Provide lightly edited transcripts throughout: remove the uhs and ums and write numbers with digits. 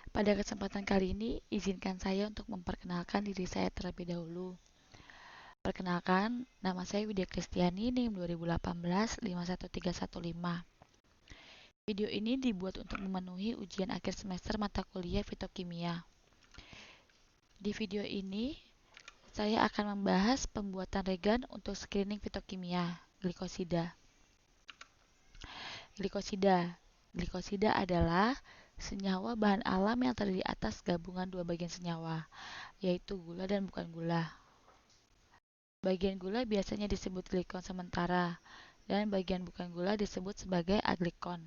Pada kesempatan kali ini, izinkan saya untuk memperkenalkan diri saya terlebih dahulu. Perkenalkan, nama saya Widya Kristiani, NIM 2018-51315. Video ini dibuat untuk memenuhi ujian akhir semester mata kuliah Fitokimia. Di video ini, saya akan membahas pembuatan regan untuk screening fitokimia, glikosida. Glikosida adalah senyawa bahan alam yang terdiri atas gabungan dua bagian senyawa, yaitu gula dan bukan gula. Bagian gula biasanya disebut glikon sementara, dan bagian bukan gula disebut sebagai aglikon.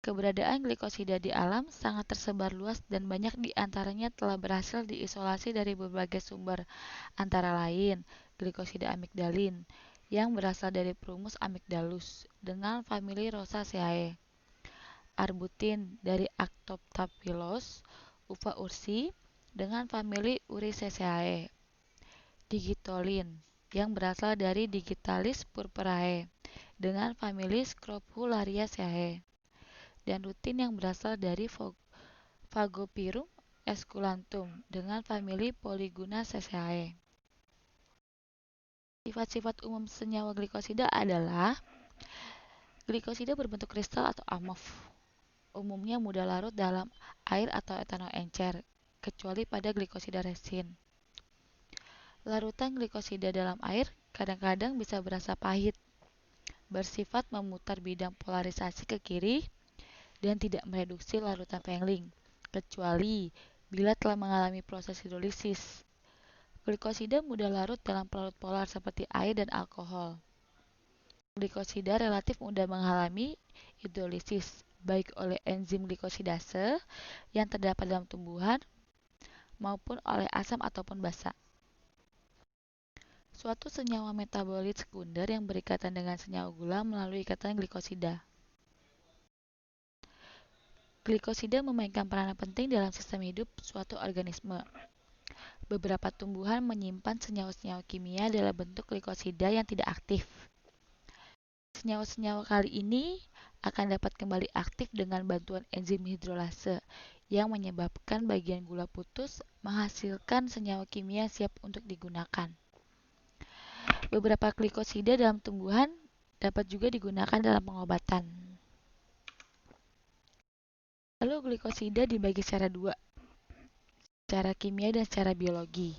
Keberadaan glikosida di alam sangat tersebar luas dan banyak di antaranya telah berhasil diisolasi dari berbagai sumber, antara lain glikosida amigdalin yang berasal dari Prunus amygdalus dengan famili Rosaceae, arbutin dari Arctostaphylos uva ursi dengan famili Uriceae, digitolin yang berasal dari Digitalis purpurae dengan famili Scrophulariaceae, dan rutin yang berasal dari Phagopyrum esculentum dengan famili Polygunaceae. Sifat-sifat umum senyawa glikosida adalah glikosida berbentuk kristal atau amorf. Umumnya mudah larut dalam air atau etanol encer, kecuali pada glikosida resin. Larutan glikosida dalam air kadang-kadang bisa berasa pahit, bersifat memutar bidang polarisasi ke kiri, dan tidak mereduksi larutan Fehling, kecuali bila telah mengalami proses hidrolisis. Glikosida mudah larut dalam pelarut polar seperti air dan alkohol. Glikosida relatif mudah mengalami hidrolisis, baik oleh enzim glikosidase yang terdapat dalam tumbuhan maupun oleh asam ataupun basa. Suatu senyawa metabolit sekunder yang berikatan dengan senyawa gula melalui ikatan glikosida. Glikosida memainkan peranan penting dalam sistem hidup suatu organisme. Beberapa tumbuhan menyimpan senyawa-senyawa kimia dalam bentuk glikosida yang tidak aktif. Senyawa-senyawa kali ini akan dapat kembali aktif dengan bantuan enzim hidrolase yang menyebabkan bagian gula putus menghasilkan senyawa kimia siap untuk digunakan. Beberapa glikosida dalam tumbuhan dapat juga digunakan dalam pengobatan. Lalu glikosida dibagi secara dua, secara kimia dan secara biologi.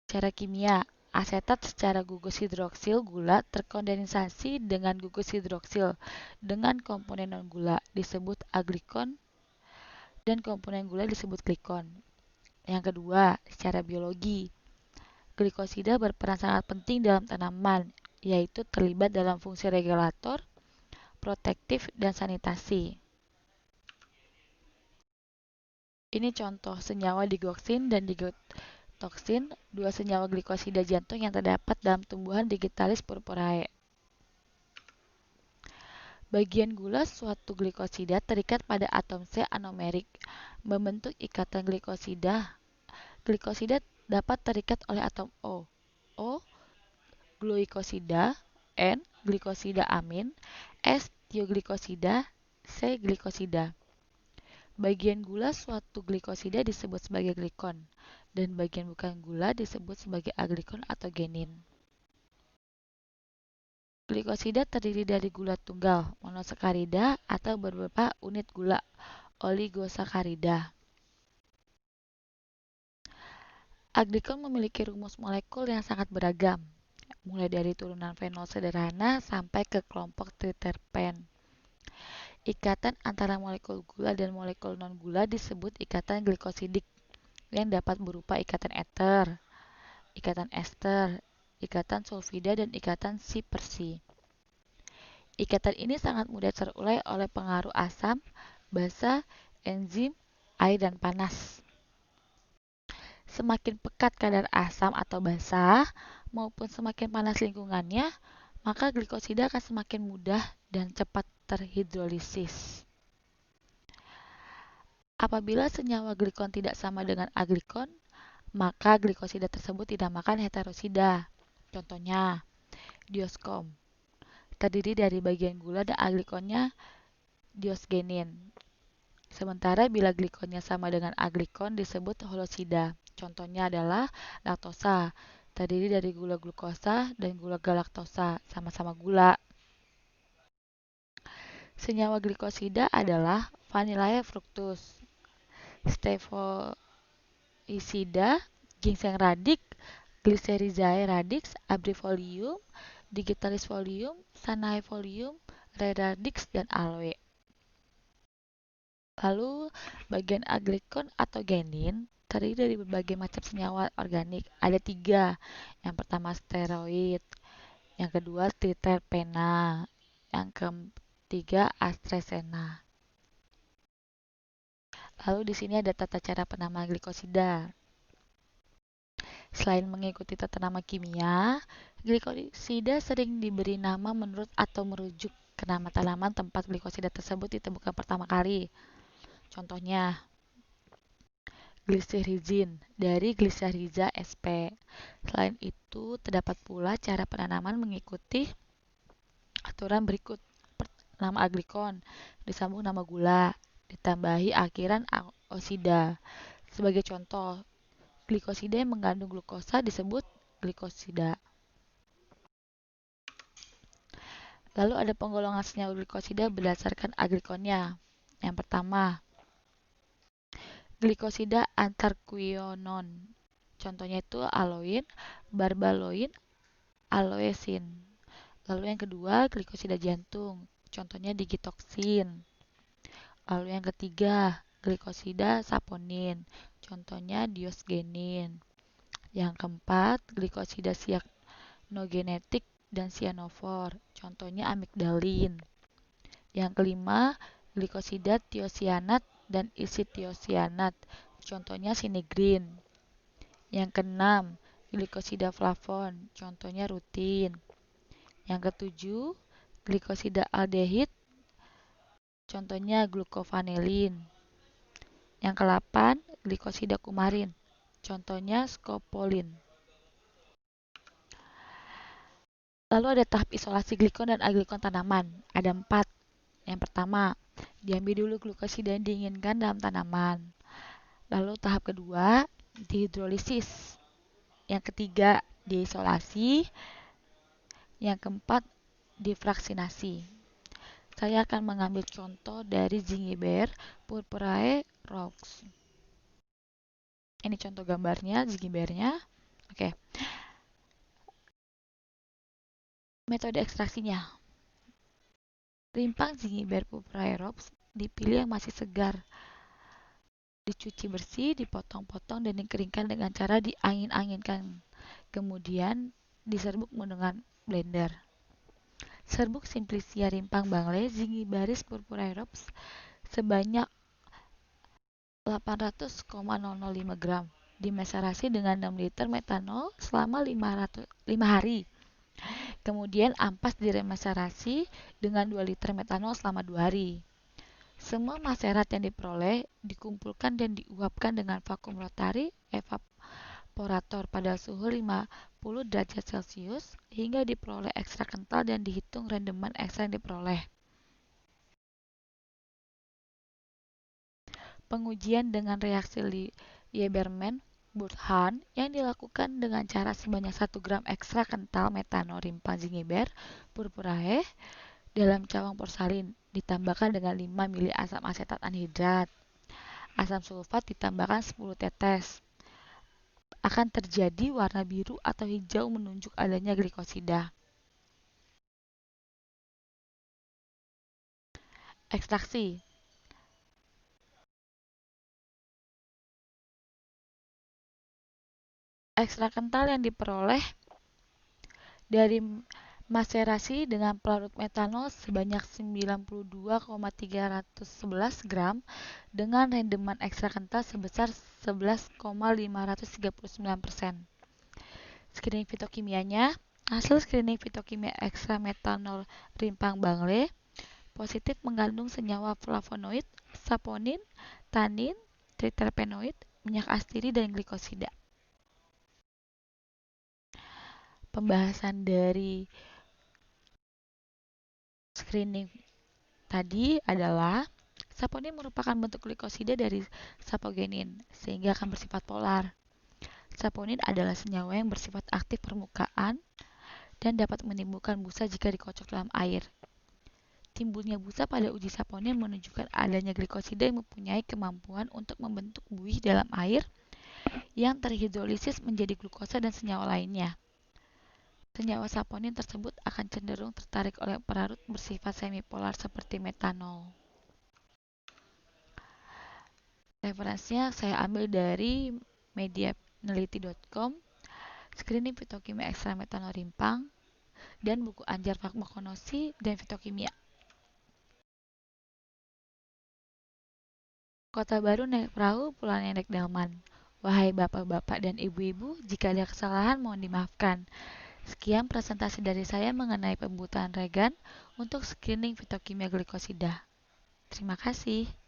Secara kimia, asetat secara gugus hidroksil gula terkondensasi dengan gugus hidroksil dengan komponen non-gula disebut aglikon dan komponen gula disebut glikon. Yang kedua, secara biologi, glikosida berperan sangat penting dalam tanaman, yaitu terlibat dalam fungsi regulator, protektif, dan sanitasi. Ini contoh senyawa digoxin dan digotoksin, dua senyawa glikosida jantung yang terdapat dalam tumbuhan Digitalis purpurae. Bagian gula suatu glikosida terikat pada atom C anomerik, membentuk ikatan glikosida. Glikosida dapat terikat oleh atom O. O gluikosida, N glikosida amin, S tioglikosida, C glikosida. Bagian gula suatu glikosida disebut sebagai glikon, dan bagian bukan gula disebut sebagai aglikon atau genin. Glikosida terdiri dari gula tunggal, monosakarida, atau beberapa unit gula, oligosakarida. Aglikon memiliki rumus molekul yang sangat beragam, mulai dari turunan fenol sederhana sampai ke kelompok triterpen. Ikatan antara molekul gula dan molekul non-gula disebut ikatan glikosidik yang dapat berupa ikatan eter, ikatan ester, ikatan sulfida, dan ikatan Si-per-Si. Ikatan ini sangat mudah terurai oleh pengaruh asam, basa, enzim, air, dan panas. Semakin pekat kadar asam atau basa maupun semakin panas lingkungannya, maka glikosida akan semakin mudah dan cepat terhidrolisis. Apabila senyawa glikon tidak sama dengan aglikon, maka glikosida tersebut dinamakan heterosida. Contohnya, dioskom terdiri dari bagian gula dan aglikonnya diosgenin. Sementara bila glikonnya sama dengan aglikon disebut holosida. Contohnya adalah laktosa, terdiri dari gula glukosa dan gula galaktosa, sama-sama gula. Senyawa glikosida adalah Vanillaya fructus, Stevioisida, ginseng radix, Glycerizae radix, Abrifolium, Digitalis folium, Sanae folium, Ray radix, dan aloe. Lalu, bagian aglikon atau genin terdiri dari berbagai macam senyawa organik. Ada tiga. Yang pertama steroid, yang kedua triterpena, yang ketiga astresena. Lalu di sini ada tata cara penamaan glikosida. Selain mengikuti tata nama kimia, glikosida sering diberi nama menurut atau merujuk ke nama tanaman tempat glikosida tersebut ditemukan pertama kali. Contohnya, glycyrrhizin dari Glycyrrhiza sp. Selain itu, terdapat pula cara penanaman mengikuti aturan berikut. Nama aglikon disambung nama gula, ditambahi akhiran osida. Sebagai contoh, glikosida yang mengandung glukosa disebut glikosida. Lalu ada penggolongan senyawa glikosida berdasarkan aglikonnya. Yang pertama, glikosida antarquinonon. Contohnya itu aloin, barbaloin, aloesin. Lalu yang kedua, glikosida jantung. Contohnya digitoksin. Lalu yang ketiga, glikosida saponin. Contohnya diosgenin. Yang keempat, glikosida cyanogenetik dan cyanofor. Contohnya amigdalin. Yang kelima, glikosida tiosianat dan isitiosianat. Contohnya sinigrin. Yang keenam, glikosida flavon. Contohnya rutin. Yang ketujuh, glikosida aldehid. Contohnya glucovanilin. Yang kedelapan, glikosida kumarin. Contohnya scopoline. Lalu ada tahap isolasi glikon dan aglikon tanaman. Ada 4. Yang pertama, diambil dulu glukosida yang diinginkan dalam tanaman. Lalu tahap kedua, dihidrolisis. Yang ketiga, diisolasi. Yang keempat, difraksinasi. Saya akan mengambil contoh dari Zingiber purpurae Roux. Ini contoh gambarnya, Zingibernya. Oke. Metode ekstraksinya. Rimpang Zingiber purpurae Roux dipilih yang masih segar. Dicuci bersih, dipotong-potong, dan dikeringkan dengan cara diangin-anginkan. Kemudian diserbuk menggunakan blender. Serbuk Simplicia rimpang Bangle Zingibaris purpurae Roux sebanyak 800,005 gram. Dimeserasi dengan 6 liter metanol selama 5 hari. Kemudian ampas diremeserasi dengan 2 liter metanol selama 2 hari. Semua maserat yang diperoleh dikumpulkan dan diuapkan dengan vakum rotari evaporator pada suhu 50 derajat Celcius hingga diperoleh ekstrak kental dan dihitung rendeman ekstrak yang diperoleh. Pengujian dengan reaksi Lieberman-Burkhardt yang dilakukan dengan cara sebanyak 1 gram ekstrak kental metanol rimpang Zingiber purpurae dalam cawang porsalin ditambahkan dengan 5 mili asam asetat anhidrat. Asam sulfat ditambahkan 10 tetes. Akan terjadi warna biru atau hijau menunjuk adanya glikosida. Ekstraksi. Ekstrak kental yang diperoleh dari maserasi dengan pelarut metanol sebanyak 92,311 gram dengan rendeman ekstrak kental sebesar 11,539%. Screening fitokimianya. Hasil screening fitokimia ekstra metanol rimpang Bangle positif mengandung senyawa flavonoid, saponin, tanin, triterpenoid, minyak astiri, dan glikosida. Pembahasan dari screening tadi adalah saponin merupakan bentuk glikosida dari sapogenin, sehingga akan bersifat polar. Saponin adalah senyawa yang bersifat aktif permukaan dan dapat menimbulkan busa jika dikocok dalam air. Timbulnya busa pada uji saponin menunjukkan adanya glikosida yang mempunyai kemampuan untuk membentuk buih dalam air yang terhidrolisis menjadi glukosa dan senyawa lainnya. Senyawa saponin tersebut akan cenderung tertarik oleh pelarut bersifat semipolar seperti metanol. Referensinya saya ambil dari mediapneliti.com, Screening Fitokimia Ekstra Metanol Rimpang, dan buku Anjar Farmakonosi dan Fitokimia. Kota Baru naik perahu, pulangnya naik delman. Wahai bapak-bapak dan ibu-ibu, jika ada kesalahan mohon dimaafkan. Sekian presentasi dari saya mengenai pembuatan regan untuk screening fitokimia glikosida. Terima kasih.